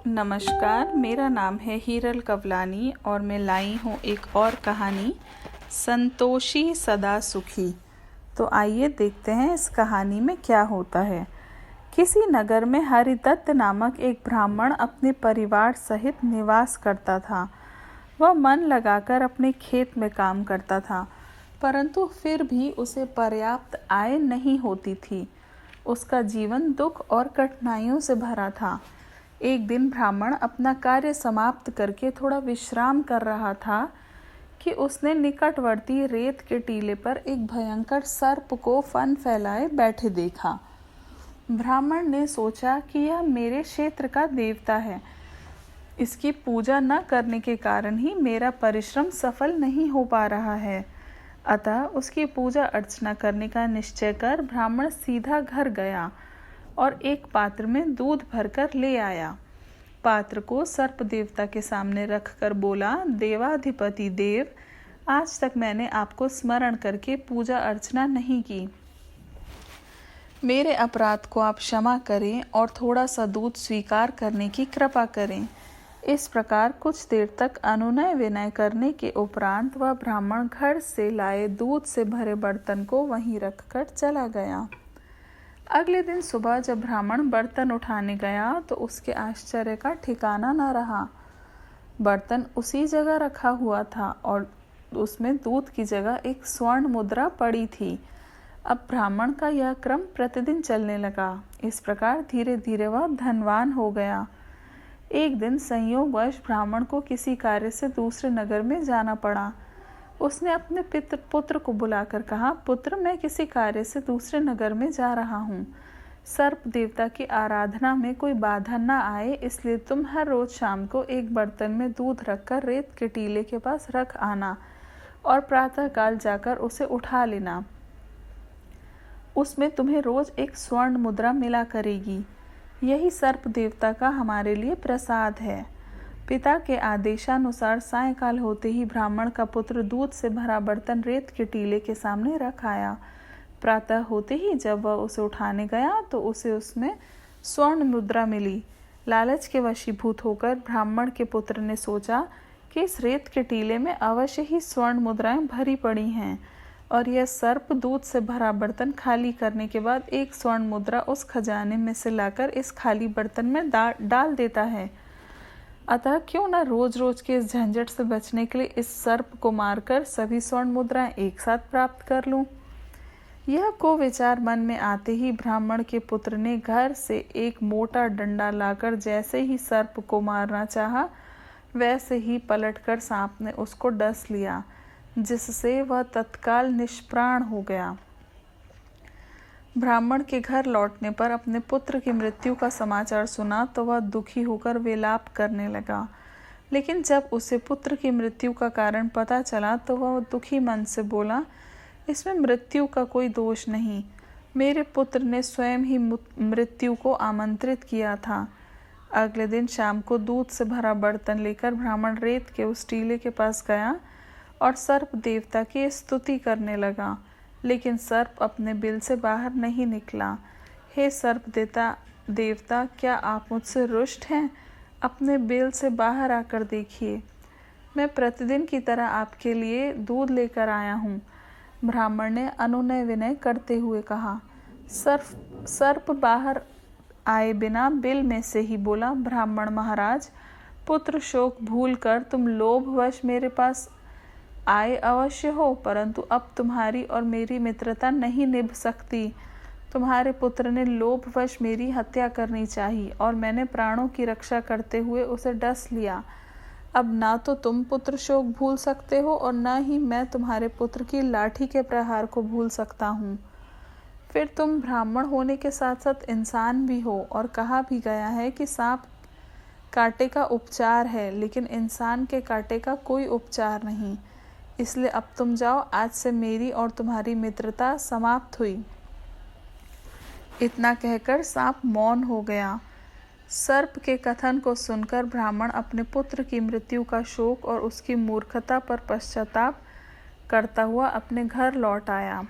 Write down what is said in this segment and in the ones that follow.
नमस्कार, मेरा नाम है हीरल कवलानी और मैं लाई हूँ एक और कहानी संतोषी सदा सुखी। तो आइए देखते हैं इस कहानी में क्या होता है। किसी नगर में हरिदत्त नामक एक ब्राह्मण अपने परिवार सहित निवास करता था। वह मन लगाकर अपने खेत में काम करता था, परंतु फिर भी उसे पर्याप्त आय नहीं होती थी। उसका जीवन दुख और कठिनाइयों से भरा था। एक दिन ब्राह्मण अपना कार्य समाप्त करके थोड़ा विश्राम कर रहा था कि उसने निकटवर्ती रेत के टीले पर एक भयंकर सर्प को फन फैलाए बैठे देखा। ब्राह्मण ने सोचा कि यह मेरे क्षेत्र का देवता है। इसकी पूजा न करने के कारण ही मेरा परिश्रम सफल नहीं हो पा रहा है। अतः उसकी पूजा अर्चना करने का निश्चय कर ब्राह्मण सीधा घर गया और एक पात्र में दूध भरकर ले आया। पात्र को सर्प देवता के सामने रखकर बोला, देवाधिपति देव, आज तक मैंने आपको स्मरण करके पूजा अर्चना नहीं की। मेरे अपराध को आप क्षमा करें और थोड़ा सा दूध स्वीकार करने की कृपा करें। इस प्रकार कुछ देर तक अनुनय विनय करने के उपरांत वह ब्राह्मण घर से लाए दूध से भरे बर्तन को वहीं रखकर चला गया। अगले दिन सुबह जब ब्राह्मण बर्तन उठाने गया तो उसके आश्चर्य का ठिकाना न रहा। बर्तन उसी जगह रखा हुआ था और उसमें दूध की जगह एक स्वर्ण मुद्रा पड़ी थी। अब ब्राह्मण का यह क्रम प्रतिदिन चलने लगा। इस प्रकार धीरे धीरे वह धनवान हो गया। एक दिन संयोगवश ब्राह्मण को किसी कार्य से दूसरे नगर में जाना पड़ा। उसने अपने पुत्र को बुलाकर कहा, पुत्र, मैं किसी कार्य से दूसरे नगर में जा रहा हूँ। सर्प देवता की आराधना में कोई बाधा न आए, इसलिए तुम हर रोज शाम को एक बर्तन में दूध रखकर रेत के टीले के पास रख आना और प्रातःकाल जाकर उसे उठा लेना। उसमें तुम्हें रोज एक स्वर्ण मुद्रा मिला करेगी। यही सर्प देवता का हमारे लिए प्रसाद है। पिता के आदेशानुसार सायंकाल होते ही ब्राह्मण का पुत्र दूध से भरा बर्तन रेत के टीले के सामने रख आया। प्रातः होते ही जब वह उसे उठाने गया तो उसे उसमें स्वर्ण मुद्रा मिली। लालच के वशीभूत होकर ब्राह्मण के पुत्र ने सोचा कि इस रेत के टीले में अवश्य ही स्वर्ण मुद्राएं भरी पड़ी हैं और यह सर्प दूध से भरा बर्तन खाली करने के बाद एक स्वर्ण मुद्रा उस खजाने में से लाकर इस खाली बर्तन में डाल देता है। अतः क्यों न रोज रोज के इस झंझट से बचने के लिए इस सर्प को मारकर सभी स्वर्ण मुद्राएं एक साथ प्राप्त कर लूं। यह को विचार मन में आते ही ब्राह्मण के पुत्र ने घर से एक मोटा डंडा लाकर जैसे ही सर्प को मारना चाहा, वैसे ही पलटकर सांप ने उसको डस लिया, जिससे वह तत्काल निष्प्राण हो गया। ब्राह्मण के घर लौटने पर अपने पुत्र की मृत्यु का समाचार सुना तो वह दुखी होकर विलाप करने लगा। लेकिन जब उसे पुत्र की मृत्यु का कारण पता चला तो वह दुखी मन से बोला, इसमें मृत्यु का कोई दोष नहीं। मेरे पुत्र ने स्वयं ही मृत्यु को आमंत्रित किया था। अगले दिन शाम को दूध से भरा बर्तन लेकर ब्राह्मण रेत के उस टीले के पास गया और सर्प देवता की स्तुति करने लगा, लेकिन सर्प अपने बिल से बाहर नहीं निकला। हे सर्प देवता, क्या आप मुझसे रुष्ट हैं? अपने बिल से बाहर आकर देखिए। मैं प्रतिदिन की तरह आपके लिए दूध लेकर आया हूँ। ब्राह्मण ने अनुनय विनय करते हुए कहा। सर्प बाहर आए बिना बिल में से ही बोला, ब्राह्मण महाराज, पुत्र शोक भूल कर तुम लोभवश मेरे पास आए अवश्य हो, परंतु अब तुम्हारी और मेरी मित्रता नहीं निभ सकती। तुम्हारे पुत्र ने लोभवश मेरी हत्या करनी चाहिए और मैंने प्राणों की रक्षा करते हुए उसे डस लिया। अब ना तो तुम पुत्र शोक भूल सकते हो और न ही मैं तुम्हारे पुत्र की लाठी के प्रहार को भूल सकता हूँ। फिर तुम ब्राह्मण होने के साथ साथ इंसान भी हो और कहा भी गया है कि सांप कांटे का उपचार है, लेकिन इंसान के कांटे का कोई उपचार नहीं। इसलिए अब तुम जाओ, आज से मेरी और तुम्हारी मित्रता समाप्त हुई। इतना कहकर सांप मौन हो गया। सर्प के कथन को सुनकर ब्राह्मण अपने पुत्र की मृत्यु का शोक और उसकी मूर्खता पर पश्चाताप करता हुआ अपने घर लौट आया।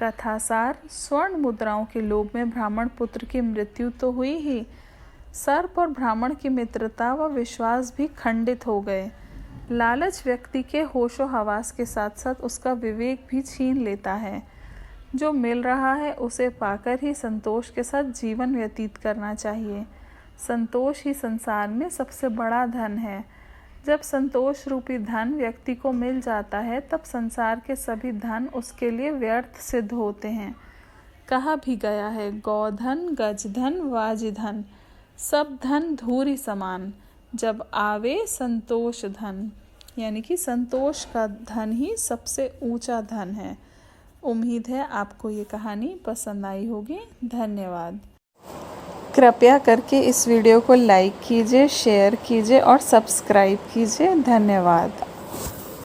कथासार, स्वर्ण मुद्राओं के लोभ में ब्राह्मण पुत्र की मृत्यु तो हुई ही, सर्प और ब्राह्मण की मित्रता व विश्वास भी खंडित हो गए। लालच व्यक्ति के होशो हवास के साथ साथ उसका विवेक भी छीन लेता है। जो मिल रहा है उसे पाकर ही संतोष के साथ जीवन व्यतीत करना चाहिए। संतोष ही संसार में सबसे बड़ा धन है। जब संतोष रूपी धन व्यक्ति को मिल जाता है तब संसार के सभी धन उसके लिए व्यर्थ सिद्ध होते हैं। कहा भी गया है, गौधन गजधन वाजिधन सब धन धूरी समान, जब आवे संतोष धन। यानी कि संतोष का धन ही सबसे ऊंचा धन है। उम्मीद है आपको ये कहानी पसंद आई होगी। धन्यवाद। कृपया करके इस वीडियो को लाइक कीजिए, शेयर कीजिए और सब्सक्राइब कीजिए। धन्यवाद।